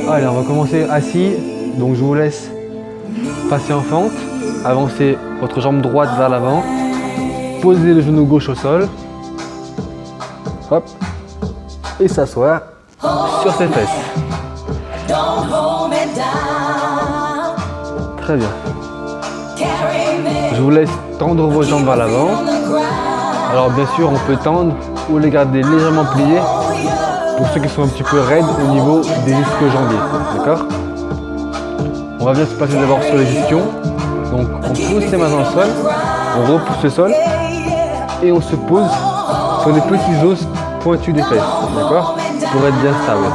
Allez, on va commencer assis. Donc je vous laisse passer en fente, avancer votre jambe droite vers l'avant, poser le genou gauche au sol, hop, et s'asseoir sur ses fesses. Très bien. Je vous laisse tendre vos jambes vers l'avant. Alors bien sûr, on peut tendre ou les garder légèrement pliés pour ceux qui sont un petit peu raides au niveau des ischio-jambiers. D'accord? On va bien se placer d'abord sur les ischions. Donc on pousse les mains dans le sol, on repousse le sol et on se pose sur les petits os pointus des fesses. D'accord? Pour être bien stable.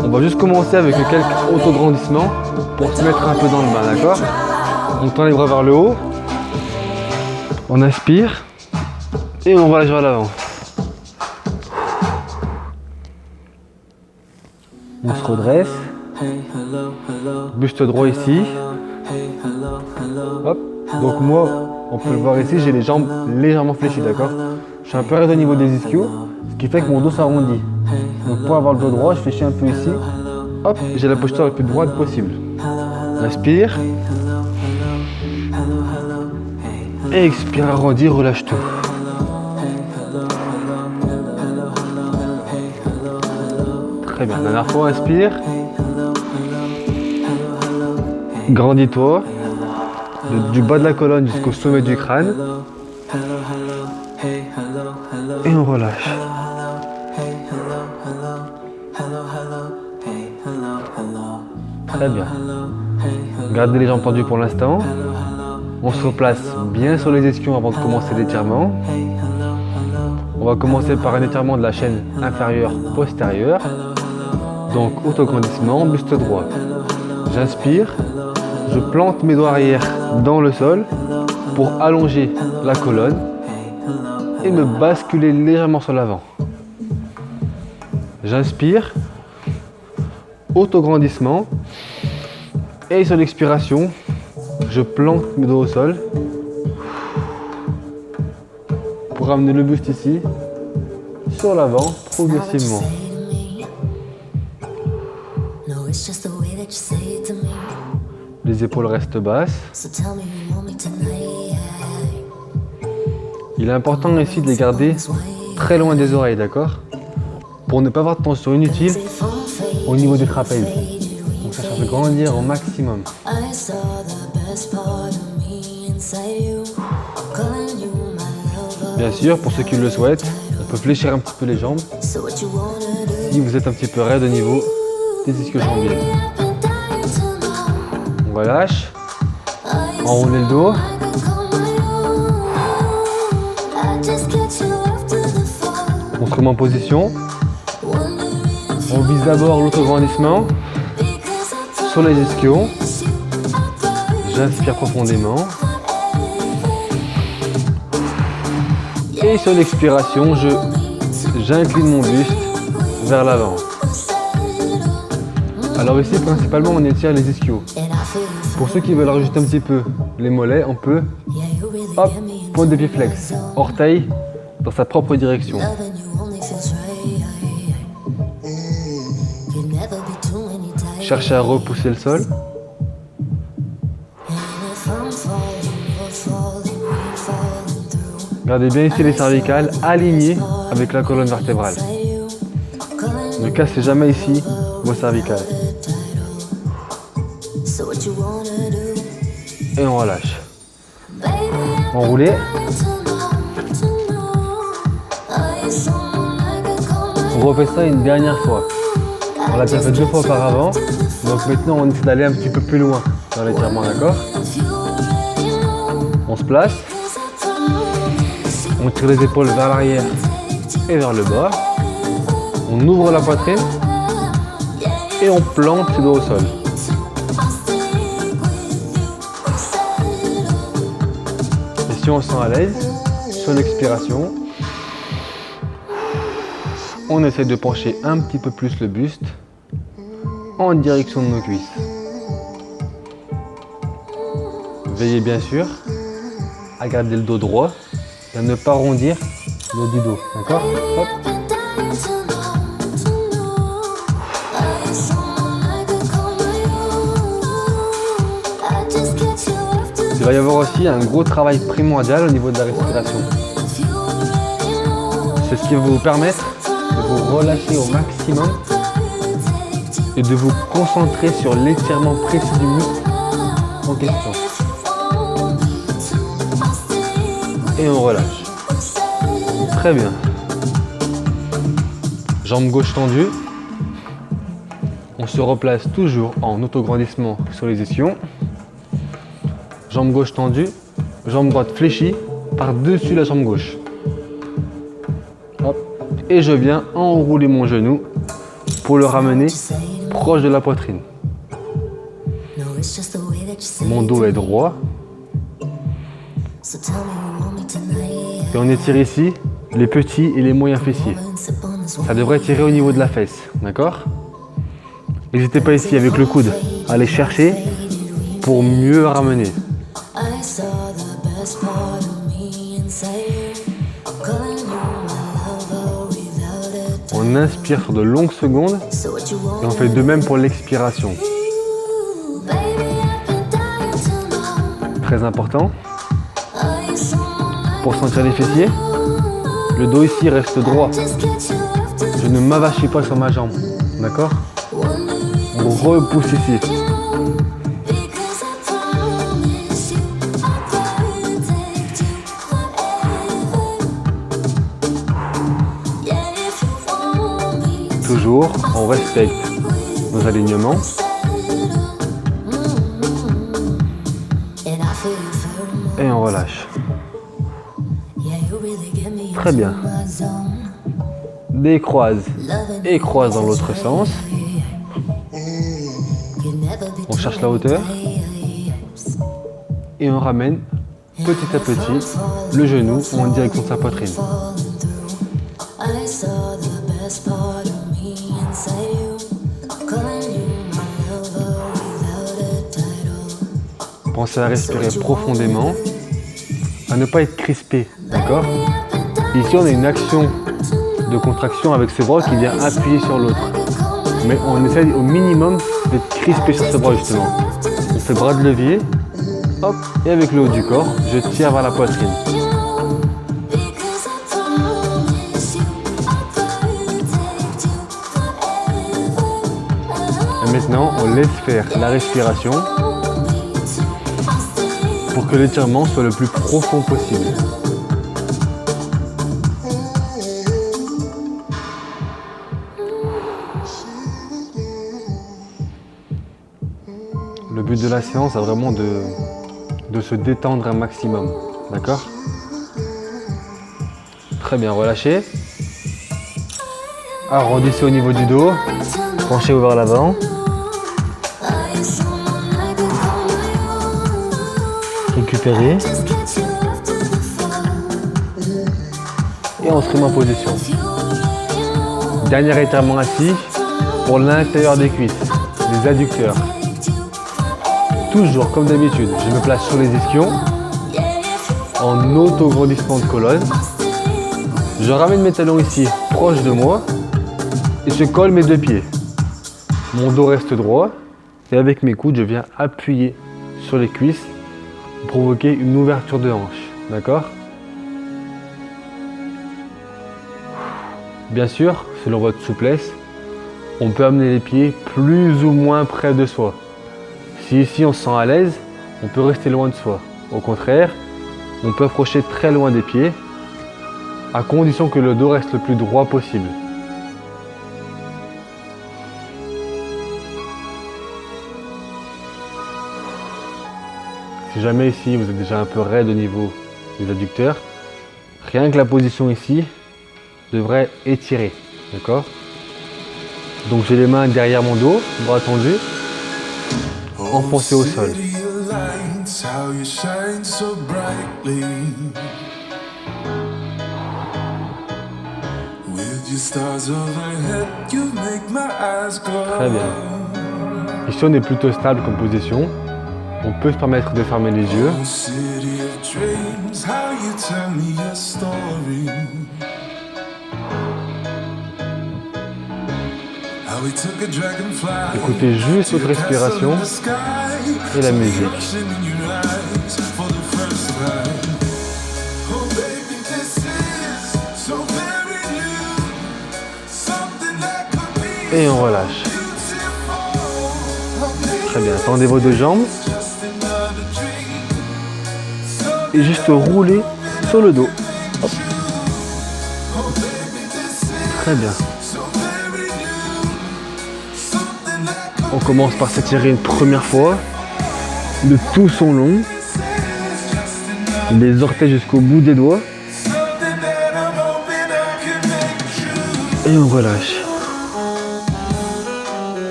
On va juste commencer avec quelques autograndissements pour se mettre un peu dans le bain. D'accord? On tend les bras vers le haut. On inspire et on relâche vers l'avant. On se redresse. Buste droit ici. Hop. Donc moi, on peut le voir ici, j'ai les jambes légèrement fléchies, d'accord? Je suis un peu raide au niveau des ischios, ce qui fait que mon dos s'arrondit. Donc pour avoir le dos droit, je fléchis un peu ici. Hop, j'ai la posture la plus droite possible. Inspire. Et expire, arrondi, relâche tout. Très bien, dernière fois, inspire. Grandis-toi. Du bas de la colonne jusqu'au sommet du crâne. Et on relâche. Très bien. Gardez les jambes tendues pour l'instant. On se replace bien sur les ischions avant de commencer l'étirement. On va commencer par un étirement de la chaîne inférieure postérieure. Donc autograndissement, buste droit. J'inspire, je plante mes doigts arrière dans le sol pour allonger la colonne et me basculer légèrement sur l'avant. J'inspire, autograndissement et sur l'expiration, je plante mes doigts au sol pour ramener le buste ici sur l'avant progressivement. Les épaules restent basses. Il est important ici de les garder très loin des oreilles, d'accord? Pour ne pas avoir de tension inutile au niveau du trapèze. Donc ça cherche à grandir au maximum. Bien sûr, pour ceux qui le souhaitent, on peut fléchir un petit peu les jambes si vous êtes un petit peu raide au niveau des ischio-jambiers. On relâche, enrouler le dos. On se remet en position. On vise d'abord l'autograndissement sur les ischios. J'inspire profondément. Et sur l'expiration, j'incline mon buste vers l'avant. Alors ici, principalement, on étire les ischios. Pour ceux qui veulent rajouter un petit peu les mollets, on peut, hop, pointe de pied flex, orteil dans sa propre direction. Cherchez à repousser le sol. Gardez bien ici les cervicales alignées avec la colonne vertébrale. Ne cassez jamais ici vos cervicales. Et on relâche. Enroulez. On refait ça une dernière fois. On l'a déjà fait 2 fois auparavant. Donc maintenant on essaie d'aller un petit peu plus loin dans l'étirement, d'accord? On se place. On tire les épaules vers l'arrière et vers le bas. On ouvre la poitrine et on plante ses doigts au sol. Et si on se sent à l'aise, sur l'expiration, on essaie de pencher un petit peu plus le buste en direction de nos cuisses. Veillez bien sûr à garder le dos droit et à ne pas rondir le haut du dos. D'accord? Hop. Il va y avoir aussi un gros travail primordial au niveau de la respiration. C'est ce qui va vous permettre de vous relâcher au maximum et de vous concentrer sur l'étirement précis du muscle en question. Et on relâche. Très bien. Jambe gauche tendue. On se replace toujours en autograndissement sur les ischions. Jambe gauche tendue, jambe droite fléchie par-dessus la jambe gauche. Hop. Et je viens enrouler mon genou pour le ramener proche de la poitrine. Mon dos est droit. Et on étire ici les petits et les moyens fessiers. Ça devrait tirer au niveau de la fesse, d'accord? N'hésitez pas ici avec le coude à aller chercher pour mieux ramener. On inspire sur de longues secondes et on fait de même pour l'expiration. Très important. Pour sentir les fessiers, le dos ici reste droit. Je ne m'avachis pas sur ma jambe. D'accord? On repousse ici. Toujours, on respecte nos alignements. Et on relâche. Très bien. Décroise et croise dans l'autre sens. On cherche la hauteur. Et on ramène petit à petit le genou en direction de sa poitrine. Pensez à respirer profondément, à ne pas être crispé, d'accord? Ici, on a une action de contraction avec ce bras qui vient appuyer sur l'autre. Mais on essaie au minimum d'être crispé sur ce bras, justement. On fait bras de levier, hop, et avec le haut du corps, je tire vers la poitrine. Et maintenant, on laisse faire la respiration pour que l'étirement soit le plus profond possible. Le but de la séance est vraiment de se détendre un maximum, d'accord? Très bien, relâchez. Arrondissez au niveau du dos, penchez vers l'avant. Récupérer. Et on se remet en position. Dernier étirement assis pour l'intérieur des cuisses, les adducteurs. Toujours comme d'habitude, je me place sur les ischions en auto-grandissement de colonne. Je ramène mes talons ici proches de moi et je colle mes deux pieds. Mon dos reste droit et avec mes coudes, je viens appuyer sur les cuisses pour provoquer une ouverture de hanche. D'accord? Bien sûr, selon votre souplesse, on peut amener les pieds plus ou moins près de soi. Si ici on se sent à l'aise, on peut rester loin de soi. Au contraire, on peut approcher très loin des pieds, à condition que le dos reste le plus droit possible. Si jamais ici vous êtes déjà un peu raide au niveau des adducteurs, rien que la position ici devrait étirer, d'accord? Donc j'ai les mains derrière mon dos, bras tendus, enfoncés au sol. Très bien. Ici on est plutôt stable comme position. On peut se permettre de fermer les yeux. Écoutez juste votre respiration et la musique. Et on relâche. Très bien, tendez vos deux jambes. Et juste rouler sur le dos. Hop. Très bien. On commence par s'étirer une première fois. Le tout son long. Les orteils jusqu'au bout des doigts. Et on relâche.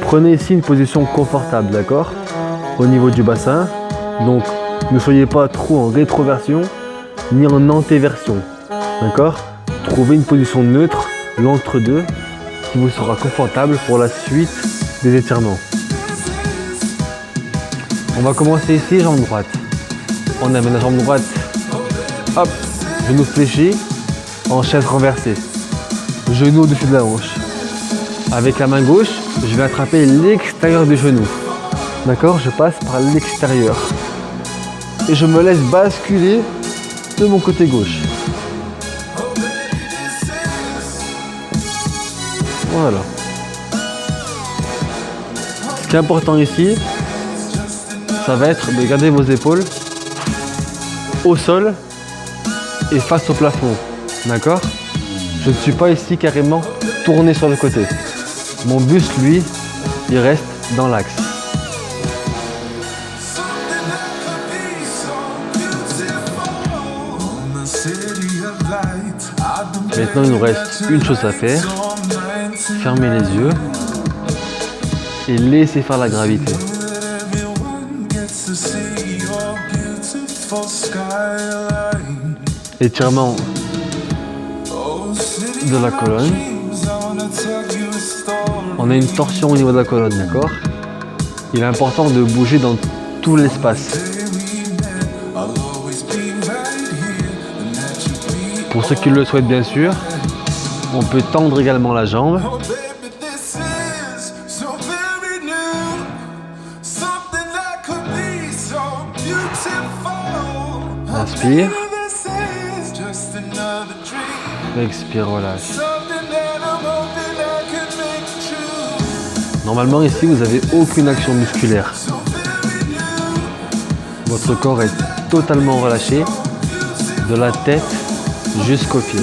Prenez ici une position confortable, d'accord? Au niveau du bassin. Donc, ne soyez pas trop en rétroversion ni en antéversion. D'accord? Trouvez une position neutre, l'entre-deux, qui vous sera confortable pour la suite des étirements. On va commencer ici, jambe droite. On amène la jambe droite. Hop, genou fléchi, en chaise renversée. Genou au-dessus de la hanche. Avec la main gauche, je vais attraper l'extérieur du genou. D'accord? Je passe par l'extérieur. Et je me laisse basculer de mon côté gauche. Voilà. Ce qui est important ici, ça va être de garder vos épaules au sol et face au plafond. D'accord? Je ne suis pas ici carrément tourné sur le côté. Mon buste, lui, il reste dans l'axe. Maintenant, il nous reste une chose à faire. Fermez les yeux et laissez faire la gravité. Étirement de la colonne. On a une torsion au niveau de la colonne, d'accord? Il est important de bouger dans tout l'espace. Pour ceux qui le souhaitent, bien sûr, on peut tendre également la jambe. Inspire. Expire, relâche. Normalement ici vous n'avez aucune action musculaire. Votre corps est totalement relâché, de la tête jusqu'aux pieds.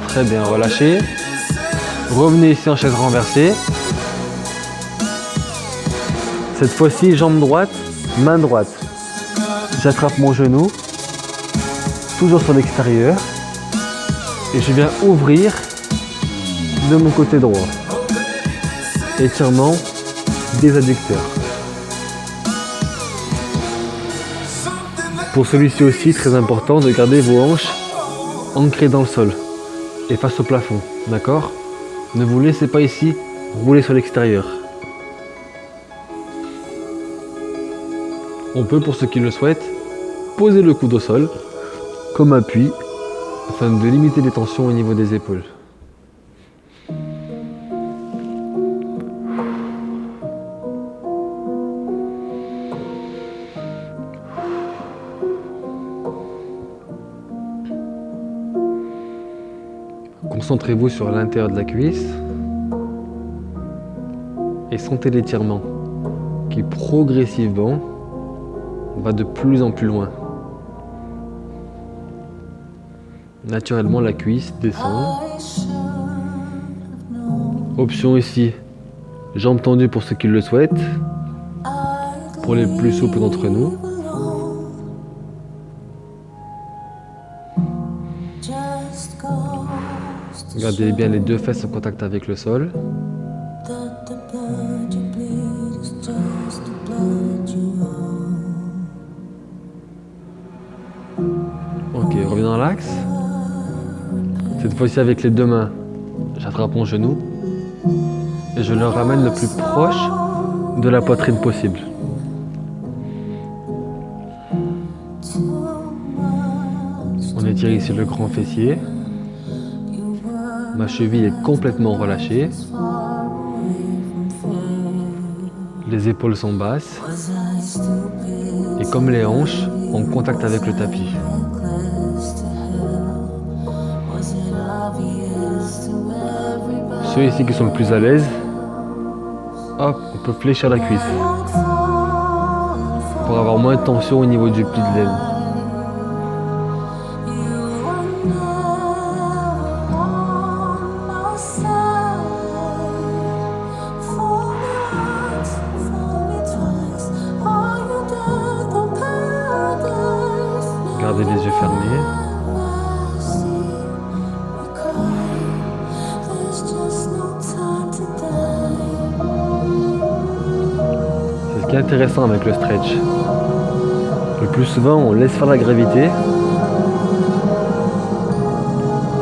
Très bien, relâchez. Revenez ici en chaise renversée. Cette fois-ci, jambe droite, main droite. J'attrape mon genou, toujours sur l'extérieur. Et je viens ouvrir de mon côté droit. Étirement des adducteurs. Pour celui-ci aussi, très important de garder vos hanches ancrées dans le sol et face au plafond, d'accord? Ne vous laissez pas ici rouler sur l'extérieur. On peut, pour ceux qui le souhaitent, poser le coude au sol comme appui afin de limiter les tensions au niveau des épaules. Concentrez-vous sur l'intérieur de la cuisse et sentez l'étirement qui progressivement va de plus en plus loin. Naturellement, la cuisse descend. Option ici, jambes tendues pour ceux qui le souhaitent. Pour les plus souples d'entre nous. Gardez bien les deux fesses en contact avec le sol. Ok, revenez dans l'axe. Cette fois-ci avec les deux mains, j'attrape mon genou et je le ramène le plus proche de la poitrine possible. On étire ici le grand fessier. Ma cheville est complètement relâchée. Les épaules sont basses. Et comme les hanches, en contact avec le tapis. Ceux ici qui sont le plus à l'aise, hop, on peut fléchir la cuisse pour avoir moins de tension au niveau du pli de l'aine. Gardez les yeux fermés. C'est ce qui est intéressant avec le stretch. Le plus souvent, on laisse faire la gravité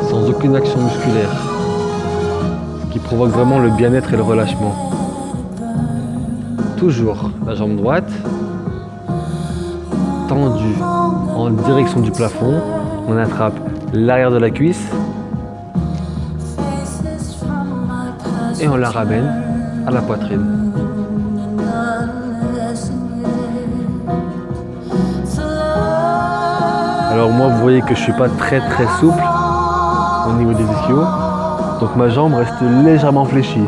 sans aucune action musculaire, ce qui provoque vraiment le bien-être et le relâchement. Toujours la jambe droite tendue en direction du plafond, on attrape l'arrière de la cuisse et on la ramène à la poitrine. Alors moi, vous voyez que je suis pas très souple au niveau des ischios, donc ma jambe reste légèrement fléchie.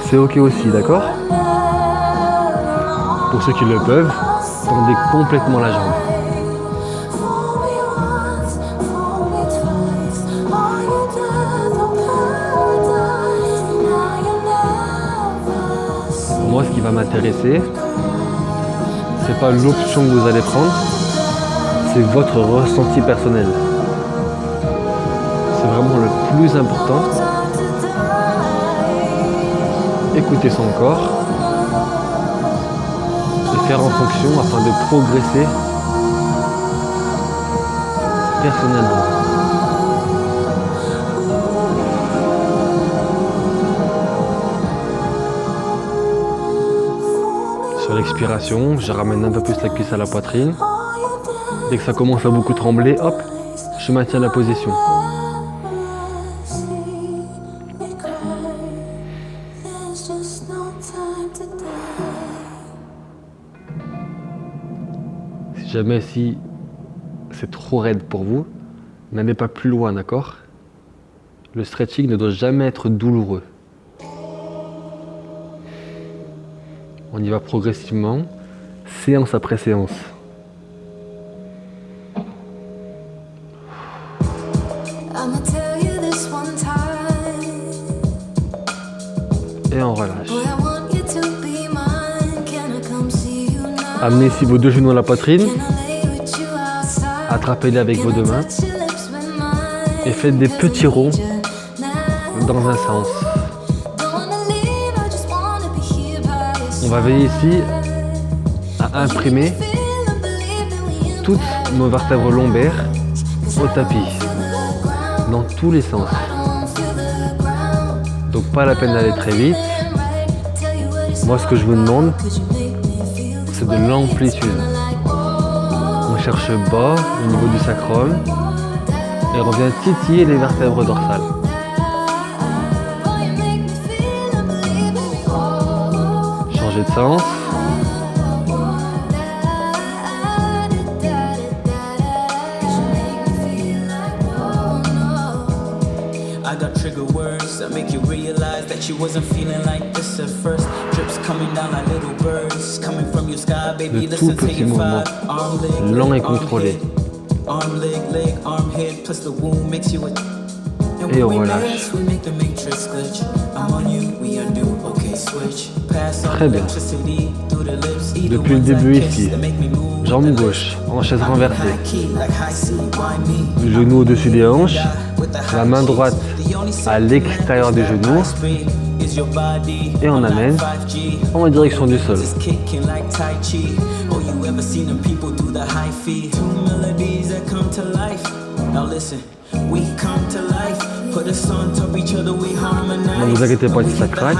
C'est ok aussi, d'accord? Pour ceux qui le peuvent, tendez complètement la jambe. Moi, ce qui va m'intéresser, c'est pas l'option que vous allez prendre, c'est votre ressenti personnel. C'est vraiment le plus important. Écoutez son corps et faire en fonction afin de progresser personnellement. Sur l'expiration, je ramène un peu plus la cuisse à la poitrine. Dès que ça commence à beaucoup trembler, hop, je maintiens la position. Si jamais c'est trop raide pour vous, n'allez pas plus loin, d'accord? Le stretching ne doit jamais être douloureux. On y va progressivement, séance après séance. Et on relâche. Amenez ici vos deux genoux à la poitrine. Attrapez-les avec vos deux mains. Et faites des petits ronds dans un sens. On va veiller ici à imprimer toutes nos vertèbres lombaires au tapis, dans tous les sens. Donc pas la peine d'aller très vite. Moi, ce que je vous demande, c'est de l'amplitude. On cherche bas au niveau du sacrum et on vient titiller les vertèbres dorsales. Changer de sens. I got trigger words that make you realize that you wasn't feeling like this at first. Drips coming down like little birds coming from your sky, baby. Listen to your vibe. Arm, leg, lent et contrôlé. Arm, leg, arm, head, plus the womb makes you a... Et on relâche. Très bien. Depuis le début ici, jambe gauche en chaise renversée. Le genou au-dessus des hanches, la main droite à l'extérieur des genoux. Et on amène en direction du sol. Ne vous inquiétez pas si ça craque.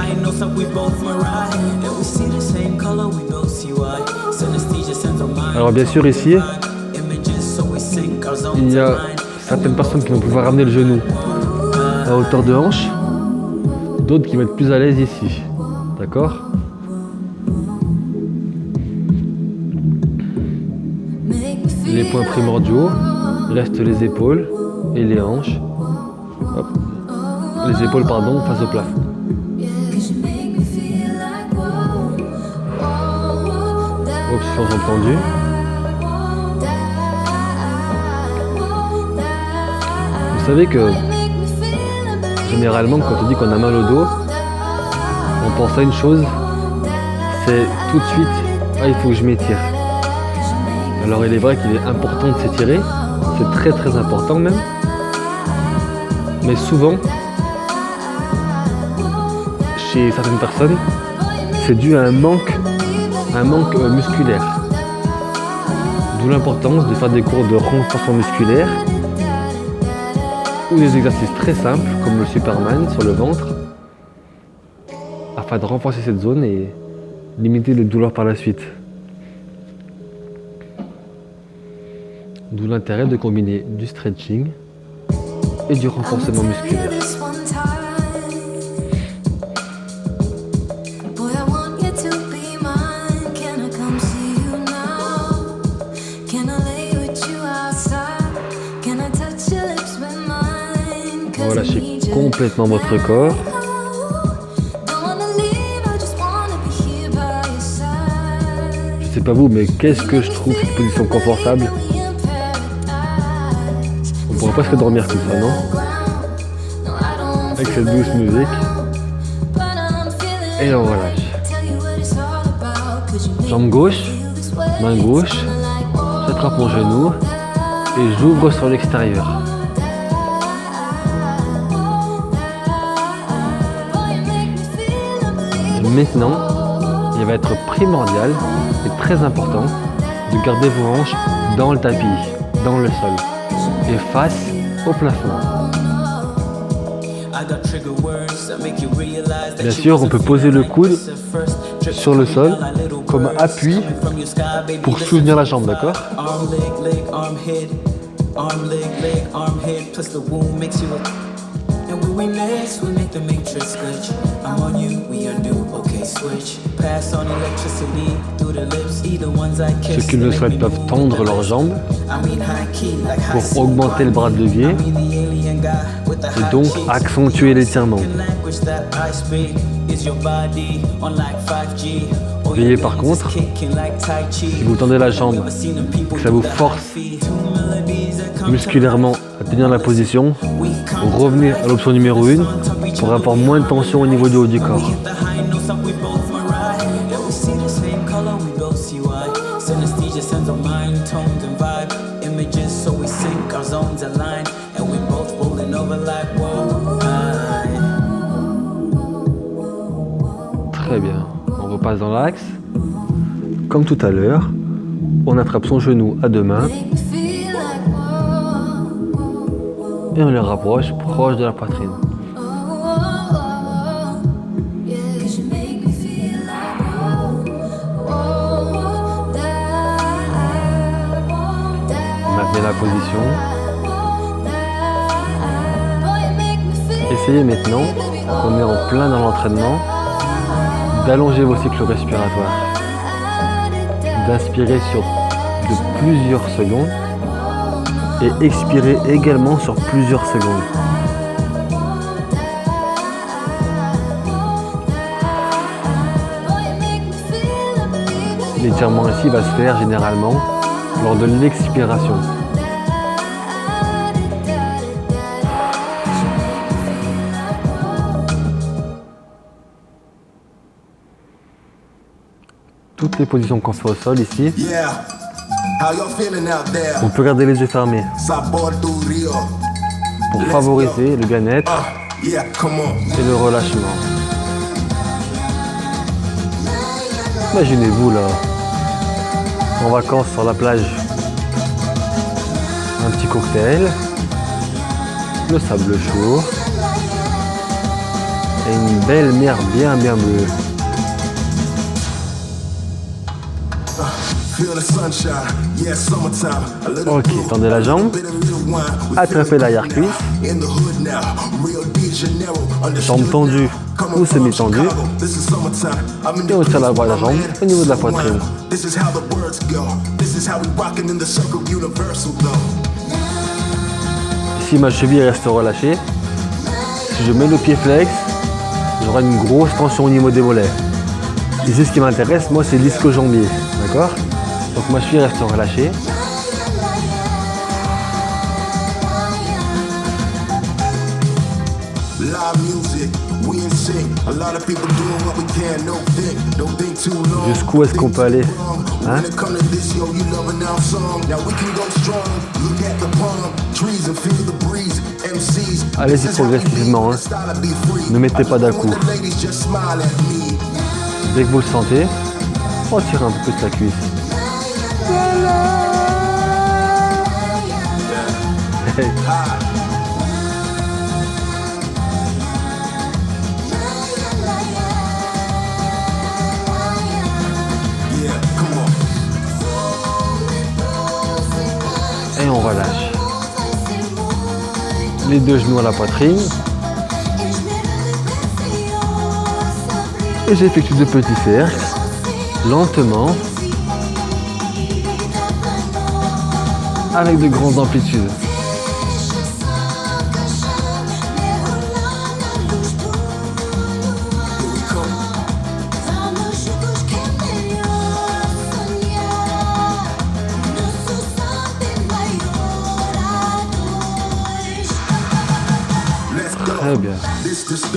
Alors bien sûr ici, il y a certaines personnes qui vont pouvoir ramener le genou à hauteur de hanche, d'autres qui vont être plus à l'aise ici. D'accord? Les points primordiaux restent les épaules et les hanches. Hop. Les épaules, pardon, face au plafond. Options entendues. Vous savez que généralement, quand on dit qu'on a mal au dos, on pense à une chose, c'est tout de suite, ah, il faut que je m'étire. Alors il est vrai qu'il est important de s'étirer, c'est très très important même, mais souvent, chez certaines personnes, c'est dû à un manque musculaire. D'où l'importance de faire des cours de renforcement musculaire ou des exercices très simples comme le Superman sur le ventre afin de renforcer cette zone et limiter les douleurs par la suite. D'où l'intérêt de combiner du stretching et du renforcement musculaire. Relâchez complètement votre corps. Je sais pas vous, mais qu'est-ce que je trouve cette position confortable. On pourrait presque dormir comme ça, non? Avec cette douce musique. Et on relâche. Jambe gauche, main gauche, j'attrape mon genou et j'ouvre sur l'extérieur. Maintenant, il va être primordial et très important de garder vos hanches dans le tapis, dans le sol et face au plafond. Bien sûr, on peut poser le coude sur le sol comme appui pour soutenir la jambe, d'accord? Ceux qui le souhaitent peuvent tendre leurs jambes pour augmenter le bras de levier et donc accentuer l'étirement. Veillez par contre, si vous tendez la jambe, que ça vous force musculairement à tenir la position, revenez à l'option numéro 1 pour avoir moins de tension au niveau du haut du corps. Très bien, on repasse dans l'axe. Comme tout à l'heure, on attrape son genou à deux mains et on le rapproche proche de la poitrine. Maintenez la position. Essayez maintenant, on est en plein dans l'entraînement, d'allonger vos cycles respiratoires, d'inspirer sur de plusieurs secondes et expirer également sur plusieurs secondes. L'étirement ici va se faire généralement lors de l'expiration. Toutes les positions qu'on fait au sol ici, on peut garder les yeux fermés pour favoriser le bien-être et le relâchement. Imaginez-vous là, en vacances sur la plage, un petit cocktail, le sable chaud, Et une belle mer bien bleue. Ok, tendez la jambe, attrapez l'arrière-cuisse, jambe tendue ou semi-tendue, et on tire la jambe au niveau de la poitrine. Si ma cheville reste relâchée, si je mets le pied flex, j'aurai une grosse tension au niveau des mollets. Ici, ce qui m'intéresse, moi, c'est l'ischio-jambier, d'accord? Donc ma cheville reste relâchée. Jusqu'où est-ce qu'on peut aller, hein? Allez-y progressivement, hein. Ne mettez pas d'un coup. Dès que vous le sentez, on tire un peu plus la cuisse. Hey. Et on relâche. Les deux genoux à la poitrine. Et j'effectue de petits cercles, lentement, avec de grandes amplitudes. Très bien.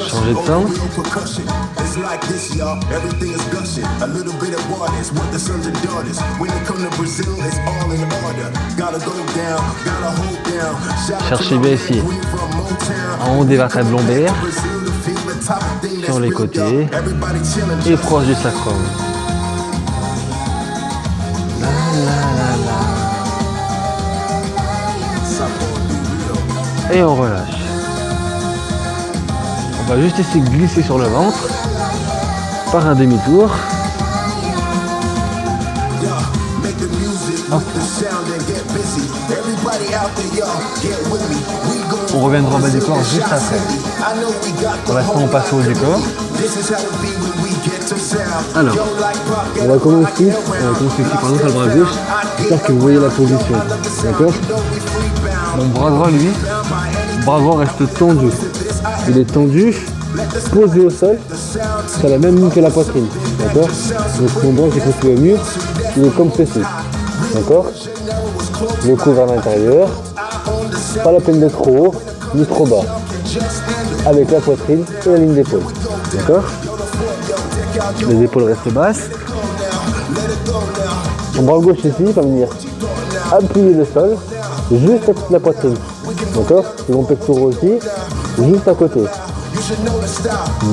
Changez de sens. Cherchez bien ici. En haut des vertèbres lombaires, sur les côtés et proche du sacrum. Et on relâche. On va juste essayer de glisser sur le ventre par un demi-tour. On reviendra au bas du corps juste après. Pour l'instant, on passe au haut du corps. Alors, on va commencer ici par exemple le bras gauche. J'espère que vous voyez la position. D'accord? Mon bras droit, lui, le bras droit reste tendu. Il est tendu, posé au sol, sur la même ligne que la poitrine. D'accord? Donc mon bras, j'ai construit au mur, il est comme ceci. D'accord? Le cou vers l'intérieur, pas la peine d'être trop haut, ni trop bas. Avec la poitrine et la ligne d'épaule. D'accord? Les épaules restent basses. Mon bras gauche ici va venir appuyer le sol, juste à côté de la poitrine. D'accord? Les longs pectoraux aussi, juste à côté.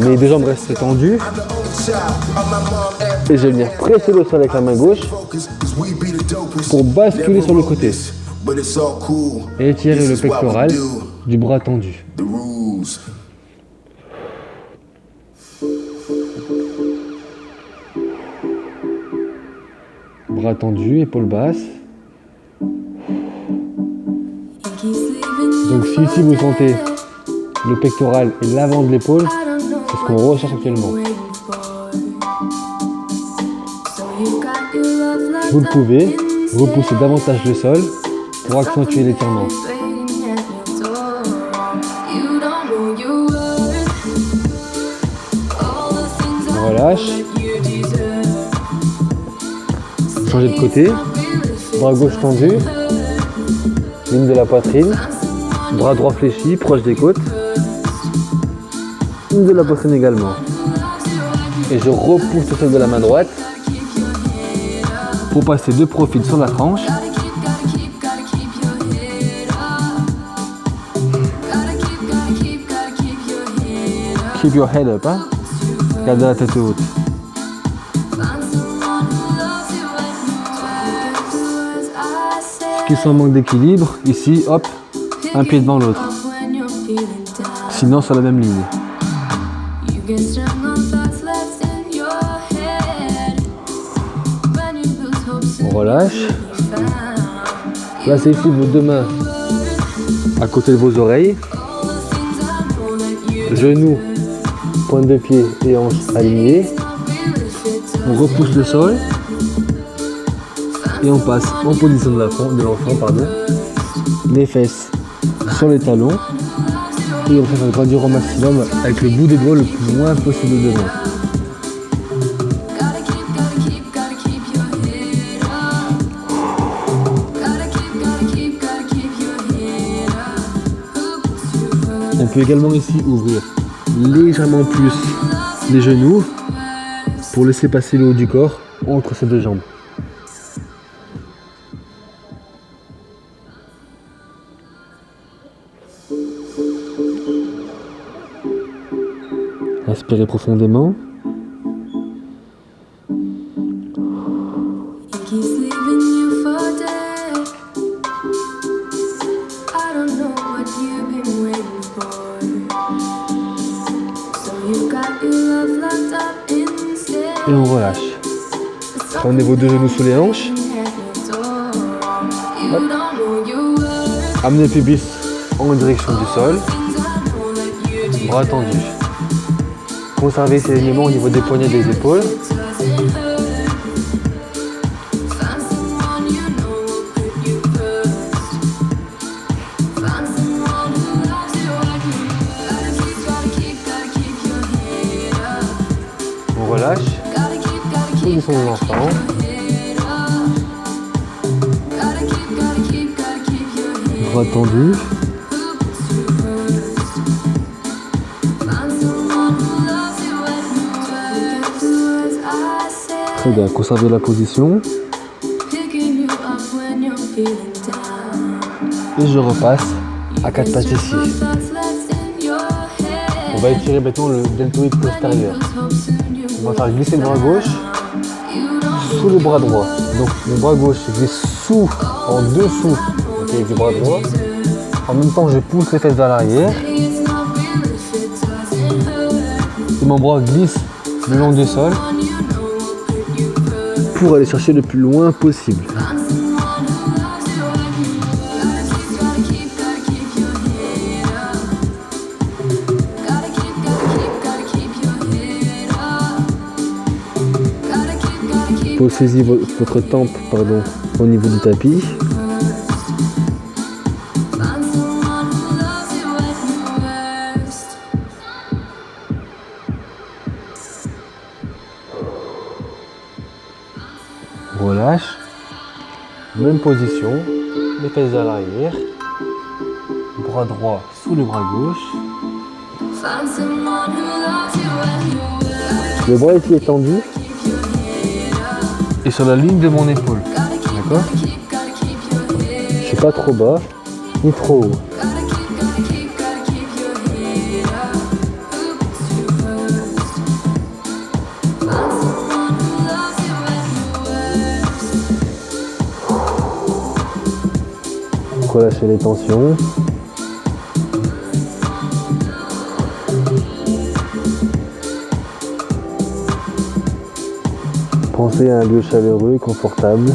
Mes deux jambes restent tendues. Et je vais venir presser le sol avec la main gauche pour basculer sur le côté. Et étirer le pectoral du bras tendu. Bras tendu, épaules basses. Donc si ici vous sentez le pectoral et l'avant de l'épaule, c'est ce qu'on recherche actuellement. Vous le pouvez repousser davantage le sol pour accentuer l'étirement. On relâche. Changez de côté. Bras gauche tendu. Ligne de la poitrine. Bras droit fléchi, proche des côtes. Ligne de la poitrine également. Et je repousse le sol de la main droite pour passer de profil sur la tranche. Keep your head up, hein? Gardez la tête haute. Ceux qui sont en manque d'équilibre, ici, hop, un pied devant l'autre. Sinon, sur la même ligne. On relâche. Placez ici vos deux mains à côté de vos oreilles. Genoux, pointe de pied et hanches alignées. On repousse le sol. Et on passe en position de l'enfant, pardon. Les fesses sur les talons. Et on fait grandir au maximum avec le bout des doigts le plus loin possible devant. On peut également ici ouvrir légèrement plus les genoux pour laisser passer le haut du corps entre ces deux jambes. Inspirez profondément. Et on relâche. Prenez vos deux genoux sous les hanches. Hop. Amenez le pubis en direction du sol. Bras tendus. Conservez ces éléments au niveau des poignets et des épaules. On relâche. Position de l'enfant. Bras tendus. Très bien, conservez la position. Et je repasse à 4 pattes ici. On va étirer maintenant le deltoïde postérieur. On va faire glisser le bras gauche sous le bras droit. Donc le bras gauche glisse en dessous avec le bras droit. En même temps, je pousse les fesses vers l'arrière. Et mon bras glisse le long du sol pour aller chercher le plus loin possible. Posez votre tempe au niveau du tapis. Relâche. Même position. Les fesses vers l'arrière. Bras droit sous le bras gauche. Le bras ici est tendu. Et sur la ligne de mon épaule. D'accord? Je suis pas trop bas, ni trop haut. Relâchez les tensions. Pensez à un lieu chaleureux et confortable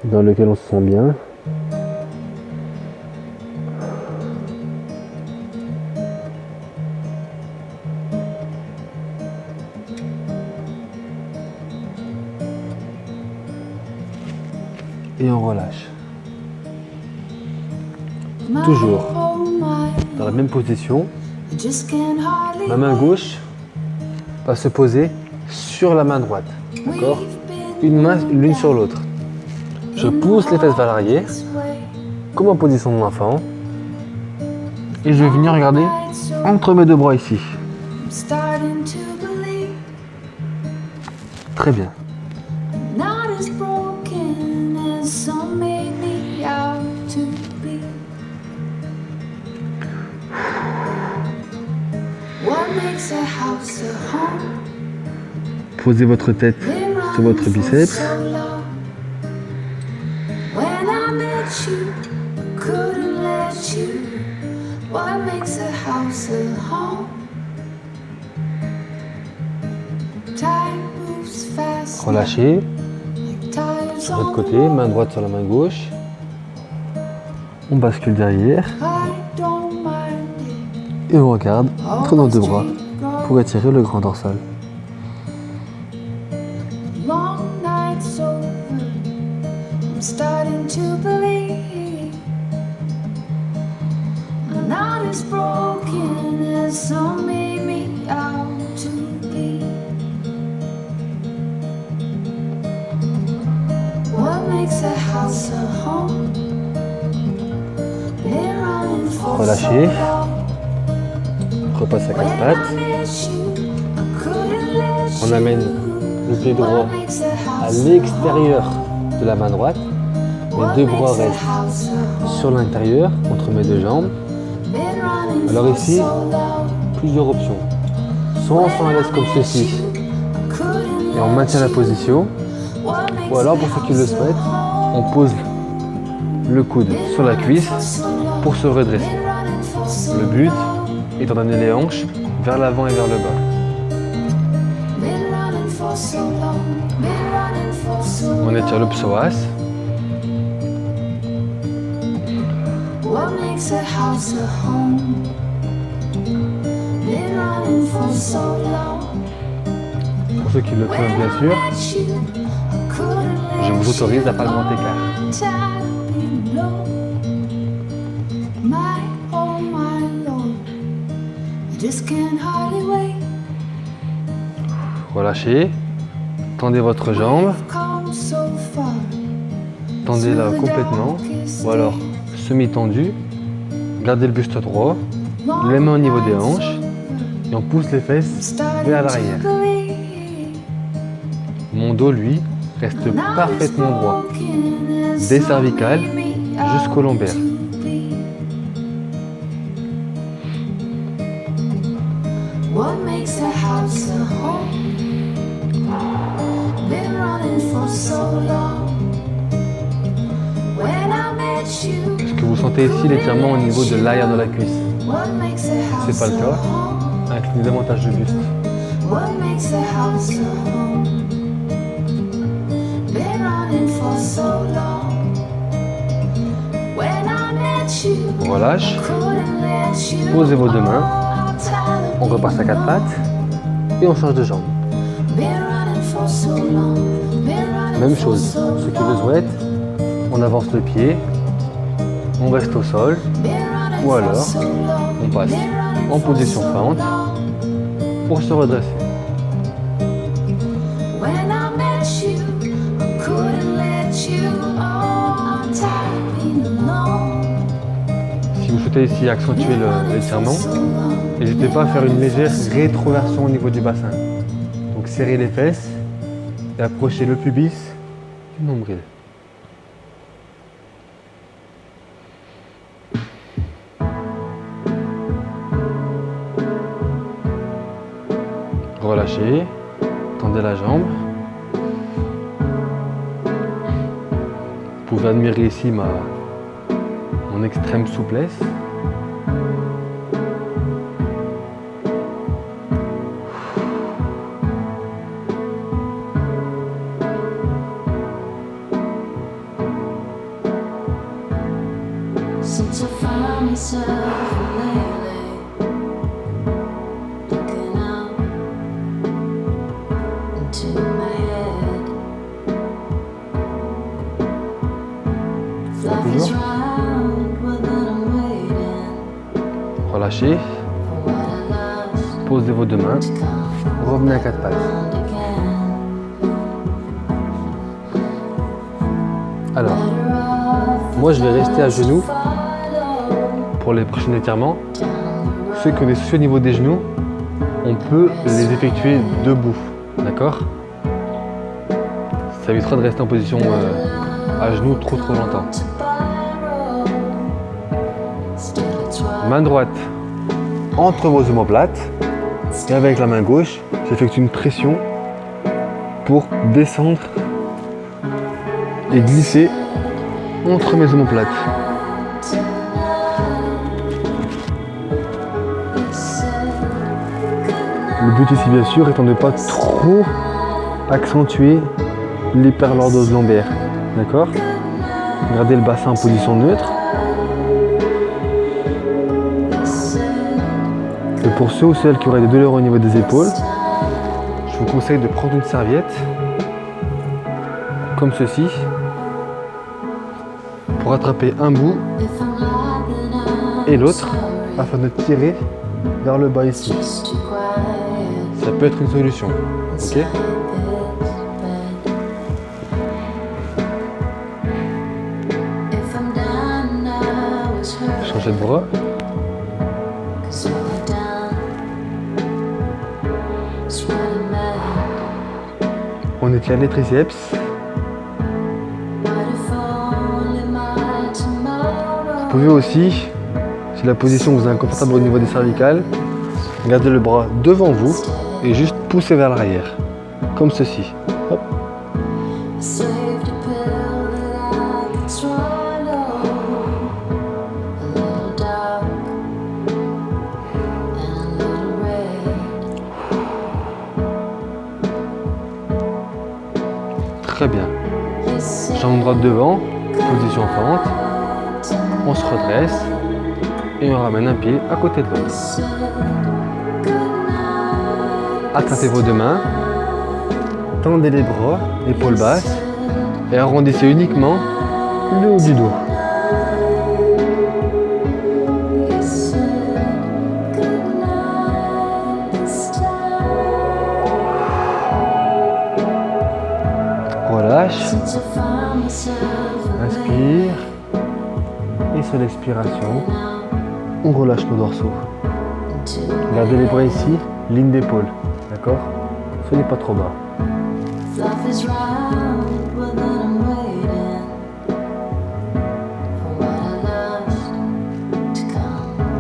dans lequel on se sent bien. Et on relâche. Toujours dans la même position. Ma main gauche va se poser sur la main droite. D'accord? Une main l'une sur l'autre. Je pousse les fesses vers l'arrière, comme en position de l'enfant. Et je vais venir regarder entre mes deux bras ici. Très bien. Posez votre tête sur votre biceps. Relâchez. Sur l'autre côté, main droite sur la main gauche. On bascule derrière. Et on regarde entre nos deux bras pour étirer le grand dorsal. Relâchez. Repasse à quatre pattes. On amène le pied droit à l'extérieur de la main droite. Les deux bras restent sur l'intérieur, entre mes deux jambes. Alors ici, plusieurs options. Soit on s'en laisse comme ceci et on maintient la position. Ou alors, pour ceux qui le souhaitent, on pose le coude sur la cuisse pour se redresser. Le but étant d'amener les hanches vers l'avant et vers le bas. On étire le psoas. Pour ceux qui le peuvent, bien sûr, je vous autorise à faire le grand écart. Relâchez, tendez votre jambe, tendez-la complètement, ou alors semi-tendue, gardez le buste droit, les mains au niveau des hanches, et on pousse les fesses vers l'arrière. Mon dos, lui, reste parfaitement droit, des cervicales jusqu'au lombaire. Est-ce que vous sentez ici l'étirement au niveau de l'arrière de la cuisse? Si ce n'est pas le cas, inclinez davantage le buste. On relâche, posez vos deux mains, on repasse à quatre pattes et on change de jambe. Même chose, ceux qui le souhaitent, on avance le pied, on reste au sol, ou alors on passe en position fente pour se redresser. Si vous souhaitez ici accentuer l'étirement, n'hésitez pas à faire une légère rétroversion au niveau du bassin. Donc serrez les fesses et approchez le pubis du nombril. Relâchez, tendez la jambe. Vous pouvez admirer ici mon extrême souplesse. Relâchez, posez vos deux mains, revenez à quatre pattes. Alors, moi je vais rester à genoux pour les prochains étirements. Ceux qui ont des soucis au niveau des genoux, on peut les effectuer debout, d'accord? Ça évitera de rester en position à genoux trop longtemps. Main droite entre vos omoplates et avec la main gauche, j'effectue une pression pour descendre et glisser entre mes omoplates. Le but ici bien sûr étant de ne pas trop accentuer l'hyperlordose lombaire. D'accord? Gardez le bassin en position neutre. Et pour ceux ou celles qui auraient des douleurs au niveau des épaules, je vous conseille de prendre une serviette, comme ceci, pour attraper un bout et l'autre, afin de tirer vers le bas ici. Ça peut être une solution. Ok? Changer de bras. On étire les triceps. Vous pouvez aussi, si la position vous est inconfortable au niveau des cervicales, gardez le bras devant vous et juste pousser vers l'arrière, comme ceci. Hop. Très bien. Jambe droite devant, position fente. On se redresse et on ramène un pied à côté de l'autre. Attrapez vos deux mains, tendez les bras, épaules basses et arrondissez uniquement le haut du dos. Relâche, inspire et sur l'expiration, on relâche nos dorsaux. Gardez les bras ici, ligne d'épaule, d'accord? Soyez pas trop bas.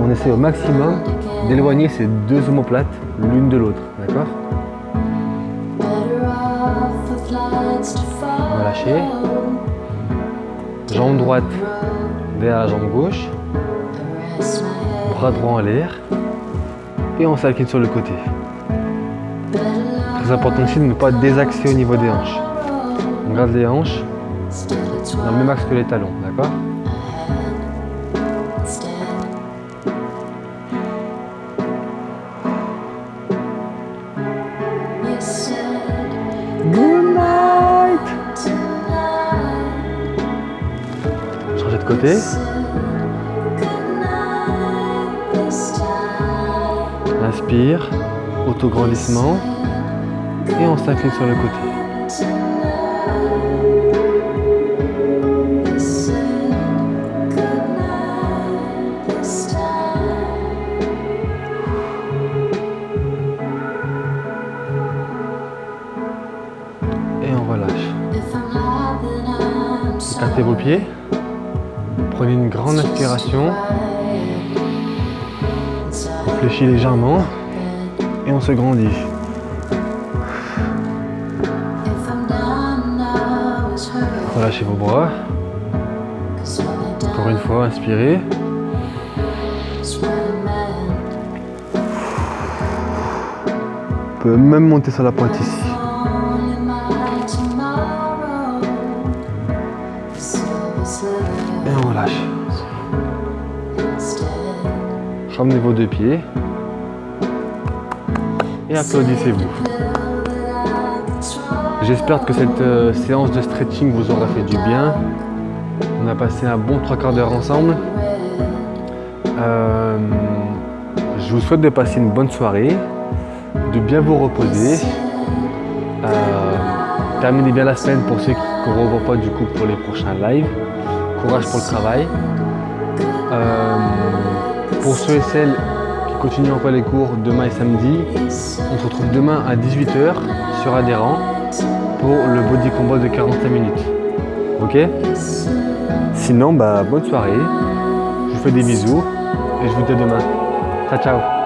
On essaie au maximum d'éloigner ces deux omoplates l'une de l'autre, d'accord? Relâchez. Jambe droite derrière la jambe gauche. Bras droit en l'air. Et on s'incline sur le côté. Très important aussi de ne pas désaxer au niveau des hanches. On garde les hanches dans le même axe que les talons, d'accord? Good night. Changez de côté. Inspire, autograndissement et on s'incline sur le côté. Et on relâche. Écartez vos pieds. Prenez une grande inspiration. On fléchit légèrement et on se grandit. Relâchez vos bras. Encore une fois, inspirez. On peut même monter sur la pointe ici. Et on relâche. Ramenez vos deux pieds et applaudissez-vous. J'espère que cette séance de stretching vous aura fait du bien. On a passé un bon 3/4 d'heure ensemble. Je vous souhaite de passer une bonne soirée, de bien vous reposer. Terminez bien la semaine pour ceux qu'on ne revoit pas du coup pour les prochains lives. Courage pour le travail. Pour ceux et celles qui continuent encore les cours demain et samedi, on se retrouve demain à 18 h sur Adhérent pour le body combat de 45 minutes. Ok? Sinon, bonne soirée. Je vous fais des bisous et je vous dis à demain. Ciao, ciao.